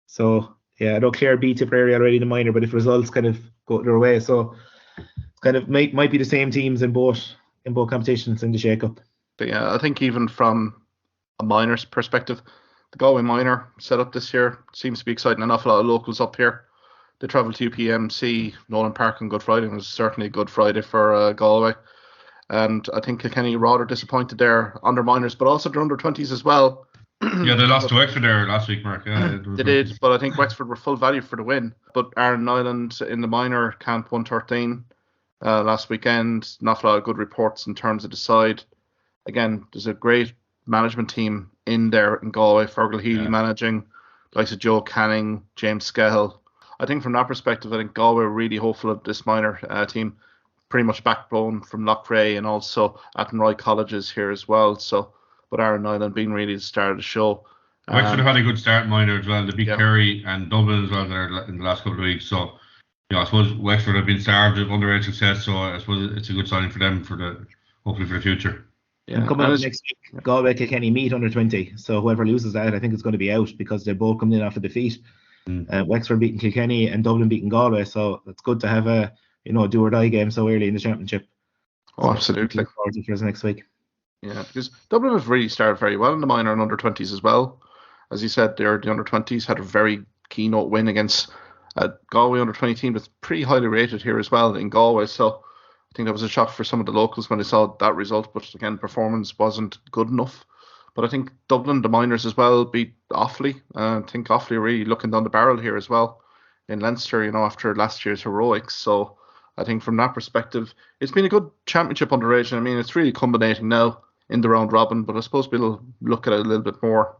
So yeah, I know Clare beat Tipperary already in the minor, but if results kind of go their way, so it's kind of might be the same teams in both competitions in the shake-up. But yeah, I think even from a minor's perspective, the Galway minor set up this year seems to be exciting. An awful lot of locals up here. They travel to UPMC, Nolan Park on Good Friday, and it was certainly a Good Friday for Galway. And I think Kilkenny rather disappointed there under minors, but also their under 20s as well. Yeah, they lost to Wexford there last week, Mark. Yeah, they did, but I think Wexford were full value for the win. But Aaron Nyland in the minor camp 113 last weekend. Not a lot of good reports in terms of the side. Again, there's a great management team in there in Galway. Fergal Healy managing, likes of Joe Canning, James Scahill. I think from that perspective, I think Galway are really hopeful of this minor team. Pretty much backbone from Loughrea and also Athenry colleges here as well. So, but Aaron Nyland being really the star of the show. Wexford have had a good start in minor as well. They beat Kerry and Dublin as well there in the last couple of weeks. So, I suppose Wexford have been starved of underage success. So I suppose it's a good sign for them hopefully for the future. Yeah. And coming up next week, Galway Kilkenny meet under 20. So whoever loses that, I think is going to be out because they're both coming in after defeat. Wexford beating Kilkenny and Dublin beating Galway. So it's good to have a do or die game so early in the championship. Oh, absolutely. Look forward to it next week. Yeah, because Dublin have really started very well in the minor and under 20s as well. As you said, the under 20s had a very keynote win against Galway under 20 team that's pretty highly rated here as well in Galway. So I think that was a shock for some of the locals when they saw that result. But again, performance wasn't good enough. But I think Dublin, the minors as well, beat Offaly. I think Offaly are really looking down the barrel here as well in Leinster, after last year's heroics. So I think from that perspective, it's been a good championship underage. I mean, it's really culminating now in the round robin, but I suppose we'll look at it a little bit more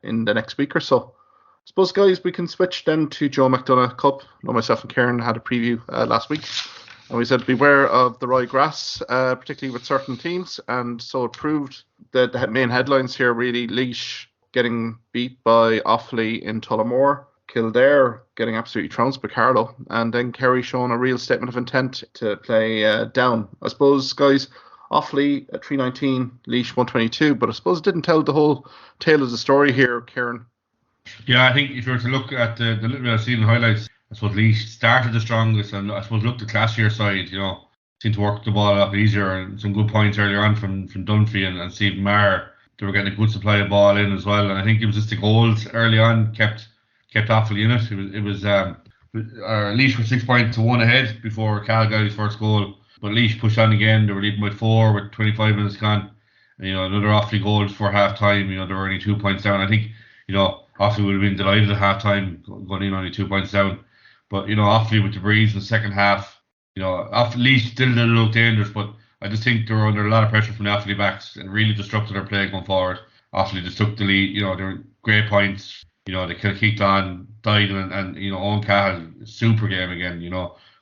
in the next week or so. I suppose, guys, we can switch then to Joe McDonagh Cup. I know myself and Kieran had a preview last week, and we said beware of the rye grass, particularly with certain teams, and so it proved that the main headlines here really: Laois getting beat by Offaly in Tullamore, Kildare getting absolutely trounced by Carlow, and then Kerry showing a real statement of intent to play down. I suppose, guys, Offaly at 319, Laois 122, but I suppose it didn't tell the whole tale of the story here, Kieran. Yeah, I think if you were to look at the little bit I've seen in highlights, I suppose Laois started the strongest, and I suppose looked the classier side, seemed to work the ball a lot easier, and some good points earlier on from Dunphy and Stephen Maher. They were getting a good supply of ball in as well, and I think it was just the goals early on kept Offaly in it. It was Laois were 6 points to 1 ahead before Cal got his first goal, but Laois pushed on again. They were leading by 4 with 25 minutes gone. And, another Offaly goal for half time. They were only 2 points down. I think Offaly would have been delighted at half time going in only 2 points down. But Offaly with the breeze in the second half, Laois still didn't look dangerous, but I just think they were under a lot of pressure from the Offaly backs and really disrupted their play going forward. Offaly just took the lead. They were great points. They could have kicked on, died, and Owen Cahill, super game again,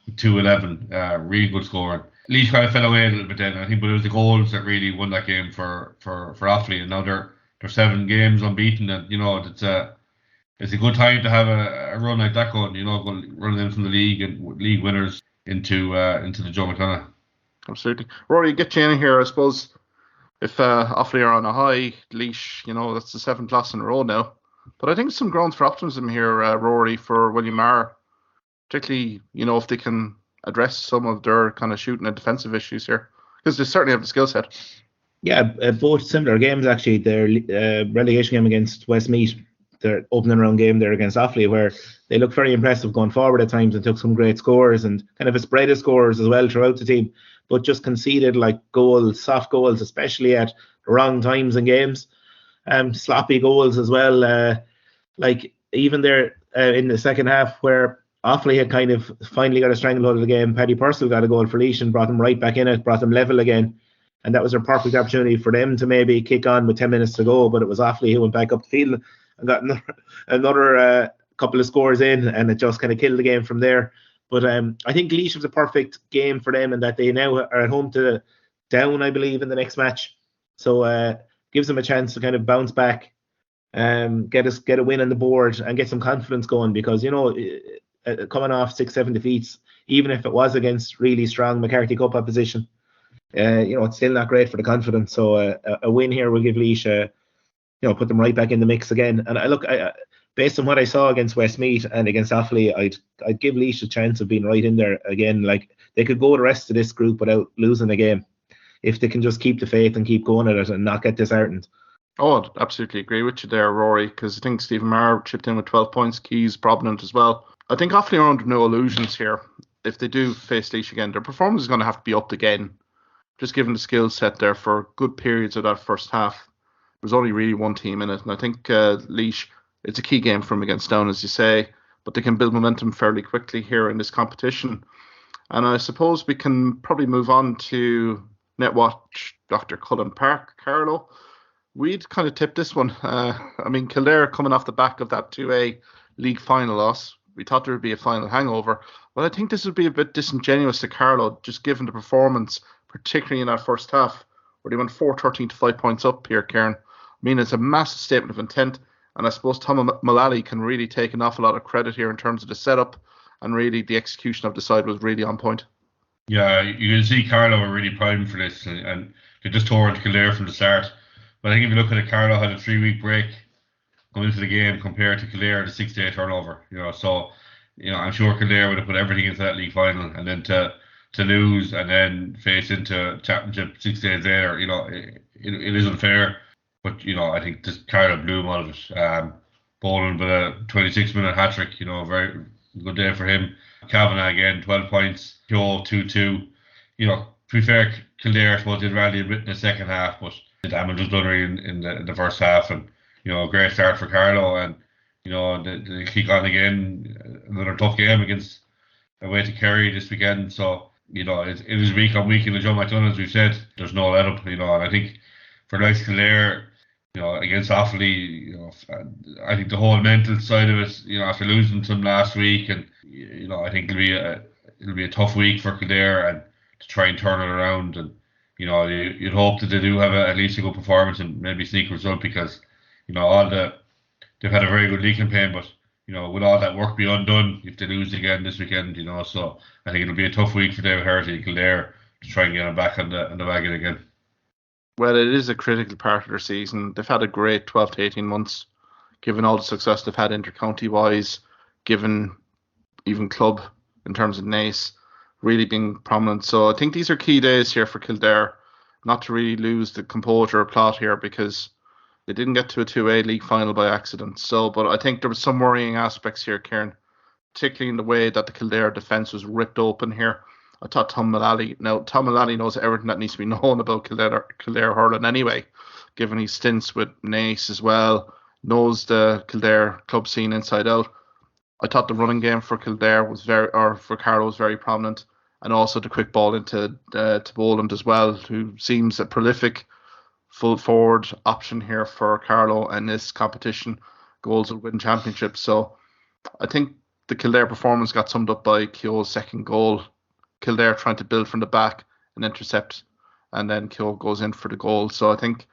with 2-11, really good scoring. Laois kind of fell away a little bit then, I think, but it was the goals that really won that game for Offaly, and now they're 7 games unbeaten, and it's a good time to have a run like that going, running in from the league and league winners into the Joe McDonagh. Absolutely. Ruairi, get you in here, I suppose. If Offaly are on a high, Laois, that's the 7th loss in a row now. But I think some grounds for optimism here, Ruairi, for William Maher, particularly, if they can address some of their kind of shooting and defensive issues here, because they certainly have the skill set. Yeah, both similar games actually. Their relegation game against Westmeath, their opening round game there against Offaly, where they looked very impressive going forward at times and took some great scores and kind of a spread of scores as well throughout the team, but just conceded like goals, soft goals, especially at the wrong times in games. Sloppy goals as well, like even there in the second half where Offaly had kind of finally got a stranglehold of the game. Paddy Purcell got a goal for Laois and brought them right back in it, brought them level again, and that was a perfect opportunity for them to maybe kick on with 10 minutes to go, but it was Offaly who went back up the field and got another couple of scores in, and it just kind of killed the game from there. But I think Laois was a perfect game for them in that they now are at home to Down, I believe, in the next match, so gives them a chance to kind of bounce back, get a win on the board and get some confidence going, because coming off 6-7 defeats, even if it was against really strong McCarthy Cup opposition, it's still not great for the confidence. So a win here will give Laois put them right back in the mix again. And I based on what I saw against Westmeath and against Offaly, I'd give Laois a chance of being right in there again. Like, they could go the rest of this group without losing a game if they can just keep the faith and keep going at it and not get disheartened. Oh, I'd absolutely agree with you there, Ruairi, because I think Stephen Maher chipped in with 12 points, Keys prominent as well. I think Offaly are under no illusions here. If they do face Laois again, their performance is going to have to be upped again. just given the skill set there for good periods of that first half. There's only really one team in it, and I think Laois, it's a key game for them against Down, as you say, but they can build momentum fairly quickly here in this competition. And I suppose we can probably move on to Netwatch Dr. Cullen Park, Carlo. We'd kind of tipped this one. Kildare coming off the back of that 2A league final loss. We thought there would be a final hangover. But I think this would be a bit disingenuous to Carlo, just given the performance, particularly in that first half, where they went 4-13 to 5 points up here, Kieran. It's a massive statement of intent. And I suppose Tom Mullally can really take an awful lot of credit here in terms of the setup, and really the execution of the side was really on point. Yeah, you can see Carlo were really primed for this, and they just tore into Kildare from the start. But I think if you look at it, Carlo had a 3-week break going into the game compared to Kildare, the 6-day turnover. So I'm sure Kildare would have put everything into that league final, and then to lose and then face into championship 6 days later, it is unfair. But I think this Carlo blew him out of it. Boland with a 26-minute hat trick, very good day for him. Kavanagh again, 12 points. Joe 2-2. To be fair, Kildare I suppose did rally a bit in the second half, but the damage was done really in the first half. And a great start for Carlo, and they kick on again. Another tough game against away to Kerry this weekend. So it is week on week in the Joe McDonagh, as we've said. There's no let up. And I think for like Kildare, against Offaly, I think the whole mental side of it, after losing to them last week, and I think it'll be a tough week for Kildare and to try and turn it around. And you'd hope that they do have at least a good performance and maybe sneak a result, because they've had a very good league campaign, but with all that work be undone if they lose again this weekend, so I think it'll be a tough week for David Herty and Kildare to try and get them back on the wagon again. Well, it is a critical part of their season. They've had a great 12 to 18 months, given all the success they've had intercounty-wise, given even club in terms of Naas really being prominent. So I think these are key days here for Kildare, not to really lose the composure or plot here, because they didn't get to a 2A league final by accident. But I think there was some worrying aspects here, Kieran, particularly in the way that the Kildare defence was ripped open here. I thought Tom Mullally knows everything that needs to be known about Kildare hurling anyway, given his stints with Naas as well, knows the Kildare club scene inside out. I thought the running game for Carlo was very prominent, and also the quick ball into to Boland as well, who seems a prolific full forward option here for Carlo in this competition. Goals will win championships. So I think the Kildare performance got summed up by Keogh's second goal. Kildare trying to build from the back and intercept, and then Keogh goes in for the goal. So I think a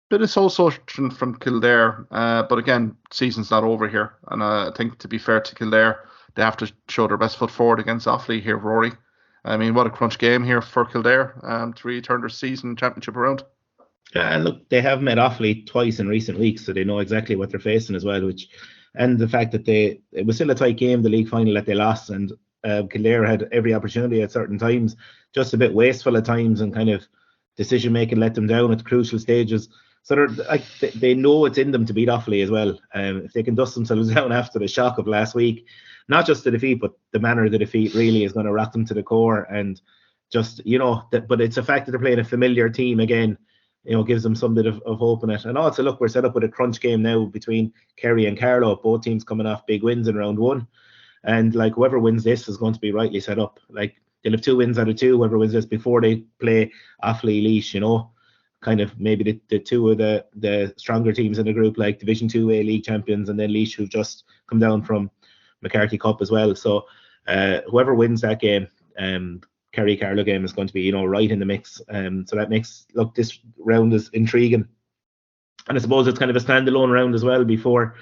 bit of soul searching from Kildare, but again, season's not over here, and I think to be fair to Kildare, they have to show their best foot forward against Offaly here, Ruairi. What a crunch game here for Kildare to really turn their season championship around. Yeah, and look, they have met Offaly twice in recent weeks, so they know exactly what they're facing as well. And the fact that it was still a tight game, the league final that they lost, and Kildare had every opportunity at certain times, just a bit wasteful at times, and kind of decision making let them down at the crucial stages. So they know it's in them to beat Offaly as well. If they can dust themselves down after the shock of last week, not just the defeat, but the manner of the defeat really is going to rock them to the core. And just, but it's a fact that they're playing a familiar team again, gives them some bit of hope in it. And also, look, we're set up with a crunch game now between Kerry and Carlo, both teams coming off big wins in round one. And whoever wins this is going to be rightly set up. They'll have 2 wins out of 2, whoever wins this, before they play Offaly, Laois, kind of maybe the two of the stronger teams in the group, like Division 2A league champions, and then Laois, who've just come down from McCarthy Cup as well. So whoever wins that game, Kerry Carlo game, is going to be right in the mix. So that makes this round is intriguing, and I suppose it's kind of a standalone round as well before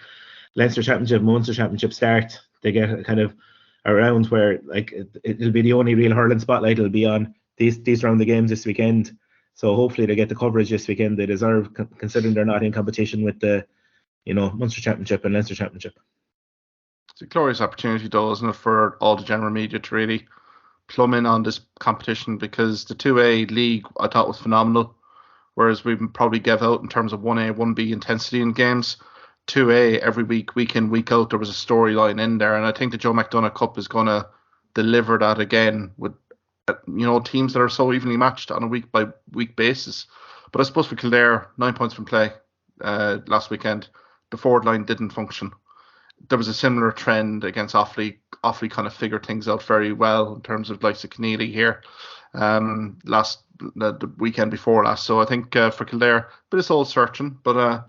Leinster Championship, Munster Championship start. They get kind of a round where it'll be the only real hurling spotlight will be on these round of games this weekend. So hopefully they get the coverage this weekend they deserve, considering they're not in competition with the Munster Championship and Leinster Championship. It's a glorious opportunity, though, isn't it, for all the general media to really plumb in on this competition, because the 2A league I thought was phenomenal, whereas we probably gave out in terms of 1A, 1B intensity in games. 2A every week in, week out, there was a storyline in there, and I think the Joe McDonagh Cup is going to deliver that again with teams that are so evenly matched on a week by week basis. But I suppose for Kildare, 9 points from play last weekend. The forward line didn't function. There was a similar trend against Offaly. Offaly kind of figured things out very well in terms of likes of Keneally here the weekend before last. So I think for Kildare, bit of soul searching, but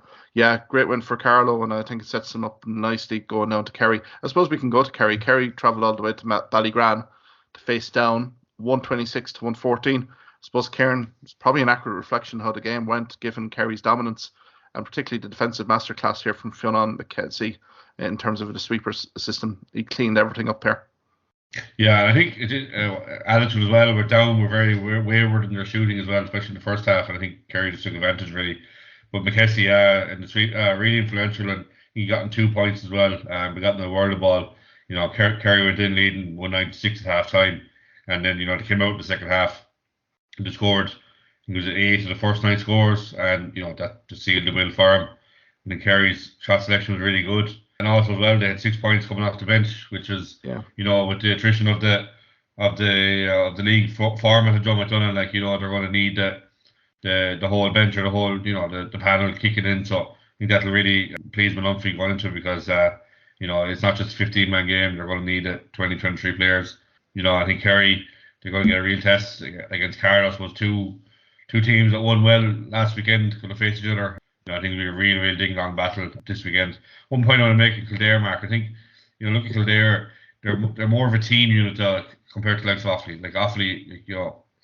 great win for Carlow, and I think it sets them up nicely going down to Kerry. I suppose we can go to Kerry. Kerry travelled all the way to Ballygran to face down 126 to 114. I suppose Kieran, it's probably an accurate reflection of how the game went, given Kerry's dominance, and particularly the defensive masterclass here from Fionn McKenzie in terms of the sweeper system. He cleaned everything up here. Yeah, I think attitude as well. We're down. We're very wayward in their shooting as well, especially in the first half. And I think Kerry just took advantage really. But McKessie, in the sweep, really influential, and he got 2 points as well. We got in the whirl of ball. Kerry went in leading 196 at half time, and then they came out in the second half. And they scored. He was at 8 of the first 9 scores, and that just sealed the win for him. And then Kerry's shot selection was really good. And also as well, they had 6 points coming off the bench, which is, with the attrition of the league format of Joe McDonagh, they're going to need the whole bench or the whole, the panel kicking in. So I think that'll really please Munster going into it, because it's not just a 15-man game. They're going to need 23 players. I think Kerry, they're going to get a real test against Carlos. Was two teams that won well last weekend going to face each other. I think it'll be a real ding-dong battle this weekend. One point I want to make in Kildare, Mark, I think, look at Kildare, they're more of a team unit compared to like Offaly. Like Offaly,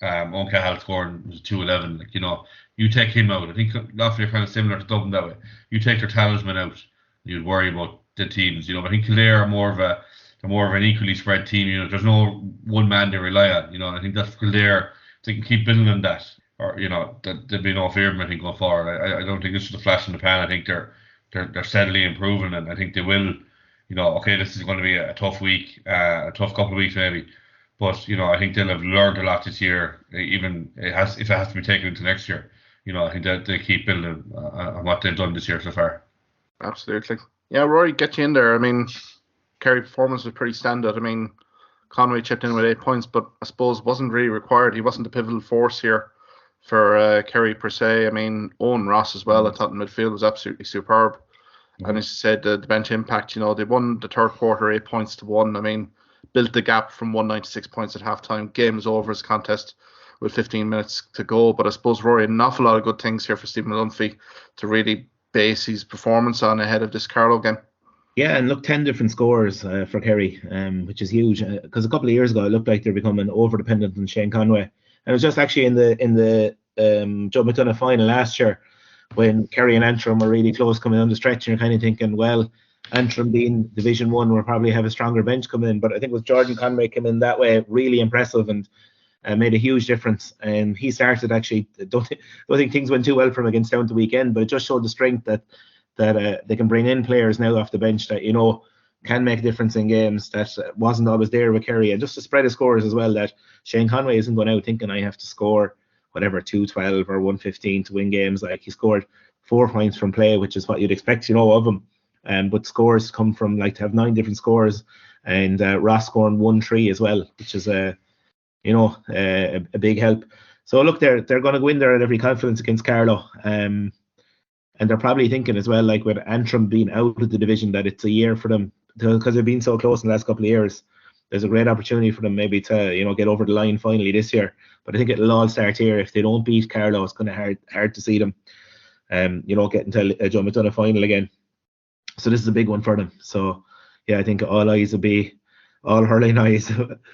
Owen Cahill scoring was 2-11. You take him out. I think Offaly are kind of similar to Dublin that way. You take their talisman out, you'd worry about the teams. I think Kildare are more of an equally spread team unit. There's no one man they rely on. I think that's Kildare. They can keep building on that. Or there'd be no fear of them, I think, going forward. I don't think this is a flash in the pan. I think they're steadily improving, and I think they will. This is going to be a tough week, a tough couple of weeks maybe, but I think they'll have learned a lot this year. Even if it has to be taken into next year, I think that they keep building on what they've done this year so far. Absolutely, yeah. Rory, get you in there. I mean, Kerry performance was pretty standout. I mean, Conway chipped in with 8 points, but I suppose wasn't really required. He wasn't the pivotal force here for Kerry per se. I mean, Owen Ross as well, I thought in midfield was absolutely superb. And as you said, the bench impact, they won the third quarter 8 points to 1. I mean, built the gap from 196 points at halftime. Game was over as a contest with 15 minutes to go. But I suppose, Rory, an awful lot of good things here for Stephen Dunphy to really base his performance on ahead of this Carlow game. Yeah, and look, 10 different scores for Kerry, which is huge. Because a couple of years ago, it looked like they're becoming over-dependent on Shane Conway. And it was just actually in the Joe McDonagh final last year when Kerry and Antrim were really close coming down the stretch, and you're kind of thinking, well, Antrim being Division 1 will probably have a stronger bench coming in. But I think with Jordan Conway came in that way, really impressive, and made a huge difference. And he started actually, don't think things went too well for him against Down the weekend, but it just showed the strength that they can bring in players now off the bench that, can make a difference in games that wasn't always there with Kerry. And just to spread the scores as well, that Shane Conway isn't going out thinking I have to score whatever 212 or 115 to win games. Like, he scored 4 points from play, which is what you'd expect, of him. But scores come from to have 9 different scores, and Ross scoring 1-3 as well, which is a big help. So look, they're going to go in there at every confidence against Carlow. And they're probably thinking as well, like with Antrim being out of the division, that it's a year for them, because they've been so close in the last couple of years. There's a great opportunity for them maybe to get over the line finally this year. But I think it'll all start here. If they don't beat Carlow, it's going to hard to see them get into a Joe McDonagh final again. So this is a big one for them. So yeah, I think all hurling eyes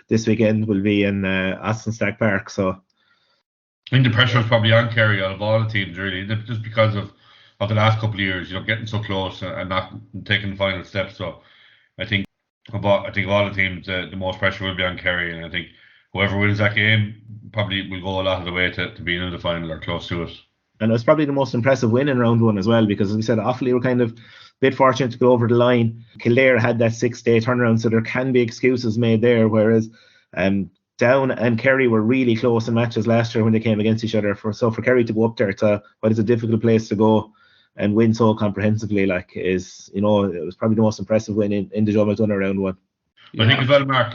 this weekend will be in Austin Stack Park. So I think the pressure is probably on Kerry out of all the teams, really, just because of the last couple of years, getting so close and not taking the final step. So I think of all the teams, the most pressure will be on Kerry, and I think whoever wins that game probably will go a lot of the way to being in the final or close to it. And it was probably the most impressive win in round 1 as well, because as we said, Offaly were kind of a bit fortunate to go over the line. Kildare had that 6-day turnaround, so there can be excuses made there, whereas Down and Kerry were really close in matches last year when they came against each other. So for Kerry to go up there to what is a difficult place to go and win so comprehensively, it was probably the most impressive win in the Joe McDonagh round 1. I think as well, Mark,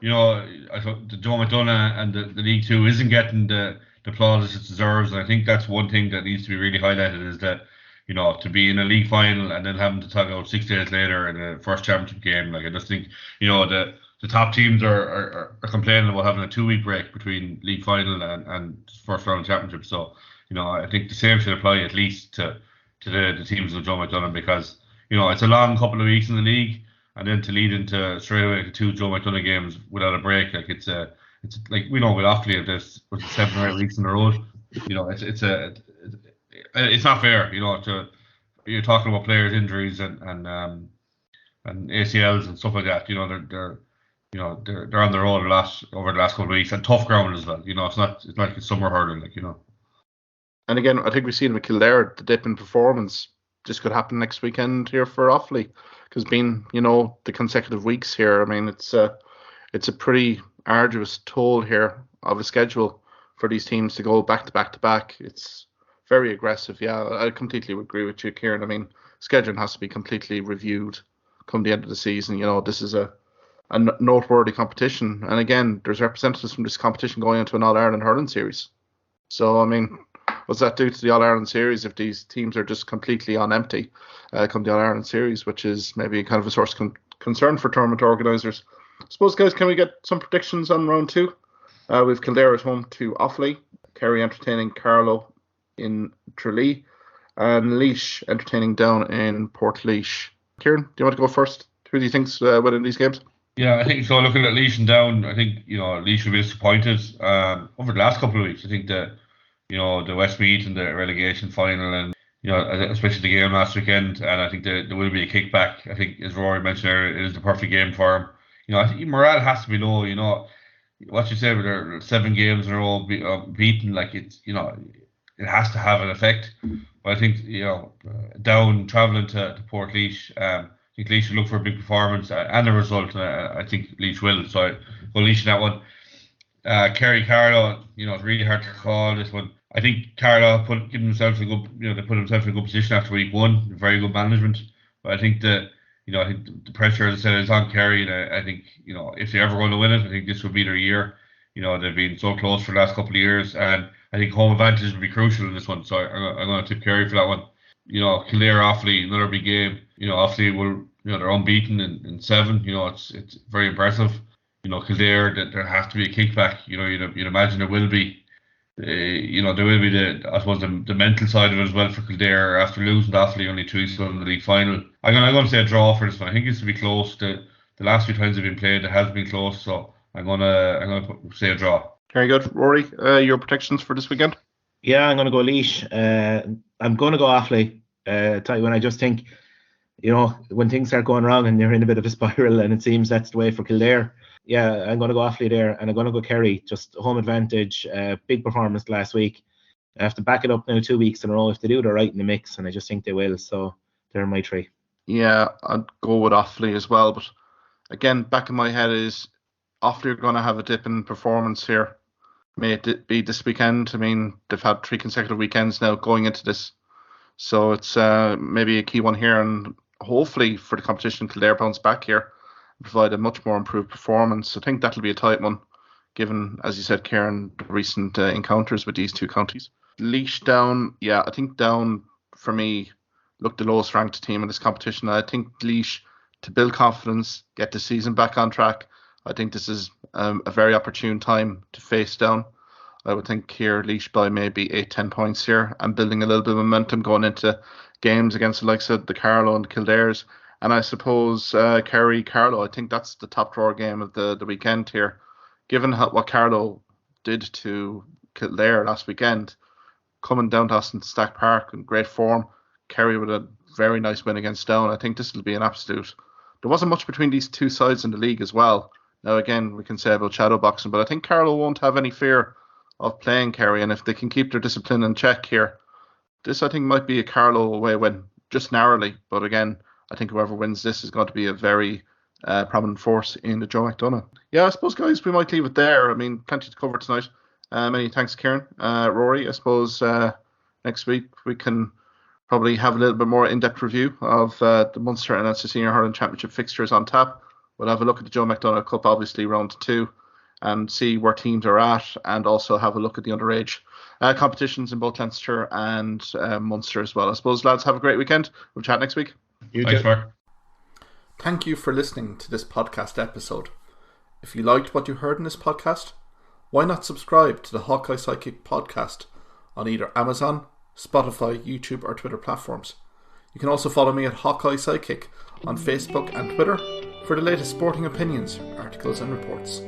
I thought the Joe McDonagh and the League Two isn't getting the plaudits it deserves. And I think that's one thing that needs to be really highlighted is that, to be in a league final and then having to tug out 6 days later in a first championship game. Like, I just think, the top teams are complaining about having a 2 week break between league final and first round championship. So, I think the same should apply at least to the teams of Joe McDonagh, because, it's a long couple of weeks in the league, and then to lead into straight away to 2 Joe McDonagh games without a break, like it's like, we know with Offaly of this, was it 7 or 8 weeks in a row? It's not fair. You're talking about players' injuries and ACLs and stuff like that. They're on their own over the last couple of weeks, and tough ground as well. It's not like it's summer hurling, And again, I think we've seen with Kildare, the dip in performance just could happen next weekend here for Offaly, because being, the consecutive weeks here, I mean, it's a pretty arduous toll here of a schedule for these teams to go back to back to back. It's very aggressive. Yeah, I completely agree with you, Kieran. I mean, scheduling has to be completely reviewed come the end of the season. This is a noteworthy competition. And again, there's representatives from this competition going into an All-Ireland hurling series. So, I mean, what's that do to the All-Ireland series if these teams are just completely on empty come the All-Ireland series, which is maybe kind of a source of concern for tournament organisers. I suppose, guys, can we get some predictions on round 2? We've Kildare at home to Offaly, Kerry entertaining Carlow in Tralee, and Laois entertaining down in Portlaoise. Kieran, do you want to go first? Who do you think's winning these games? Yeah, I think so. Looking at Laois and Down, I think Laois will be disappointed over the last couple of weeks. I think the Westmeath and the relegation final, and especially the game last weekend, and I think there will be a kickback. I think, as Ruairi mentioned earlier, it is the perfect game for him. I think morale has to be low. What you said with their 7 games in a row beaten, like it's it has to have an effect. But I think Down travelling to Portlaoise, I think Laois should look for a big performance and a result. I think Laois will. So I go Laois in that one. Kerry Carlow, it's really hard to call this one. I think Carlow put themselves in a good position after week 1. Very good management. But I think I think the pressure, as I said, is on Kerry. And I think, if they're ever going to win it, I think this will be their year. They've been so close for the last couple of years, and I think home advantage will be crucial in this one. So I'm going to tip Kerry for that one. Kildare, Offaly, another big game. Offaly will, they're unbeaten in 7. It's very impressive. Kildare, there has to be a kickback. You'd imagine there will be. There will be the mental side of it as well for Kildare after losing to Offaly only 2 weeks ago in the league final. I'm going to say a draw for this one. I think this will be close. The last few times they've been played, it has been close. So I'm going to say a draw. Very good. Ruairi, your predictions for this weekend? Yeah, I'm going to go Laois. I'm going to go Offaly. When I just think, when things start going wrong and you're in a bit of a spiral, and it seems that's the way for Kildare. Yeah, I'm going to go Offaly there, and I'm going to go Kerry. Just home advantage, big performance last week. I have to back it up now 2 weeks in a row if they do, they're right in the mix, and I just think they will. So they're my 3. Yeah, I'd go with Offaly as well. But again, back in my head is Offaly are going to have a dip in performance here. May it be this weekend. I mean, they've had 3 consecutive weekends now going into this. So it's maybe a key one here, and hopefully for the competition, Kildare bounce back here, provide a much more improved performance. I think that'll be a tight one, given, as you said, Kieran, the recent encounters with these 2 counties. Laois Down, yeah, I think Down, for me, looked the lowest ranked team in this competition. I think Laois, to build confidence, get the season back on track, I think this is a very opportune time to face Down. I would think here Laois by maybe 8-10 points here, and building a little bit of momentum going into games against the likes of the Carlow and the Kildares. And I suppose Kerry Carlow, I think that's the top drawer game of the weekend here. Given what Carlow did to Kildare last weekend, coming down to Austin Stack Park in great form, Kerry with a very nice win against Down. I think this will be an absolute. There wasn't much between these 2 sides in the league as well. Now, again, we can say about shadow boxing, but I think Carlow won't have any fear of playing Kerry. And if they can keep their discipline in check here, this, I think, might be a Carlow away win, just narrowly. But again, I think whoever wins this is going to be a very prominent force in the Joe McDonagh. Yeah, I suppose, guys, we might leave it there. I mean, plenty to cover tonight. Many thanks, Kieran. Ruairi, I suppose next week we can probably have a little bit more in-depth review of the Munster and Leinster Senior Hurling Championship fixtures on tap. We'll have a look at the Joe McDonagh Cup, obviously round 2, and see where teams are at, and also have a look at the underage competitions in both Leinster and Munster as well. I suppose, lads, have a great weekend. We'll chat next week. Thanks, Mark. Thank you for listening to this podcast episode. If you liked what you heard in this podcast, why not subscribe to the Hawkeye Sidekick podcast on either Amazon, Spotify, YouTube or Twitter platforms. You can also follow me at Hawkeye Sidekick on Facebook and Twitter for the latest sporting opinions, articles and reports.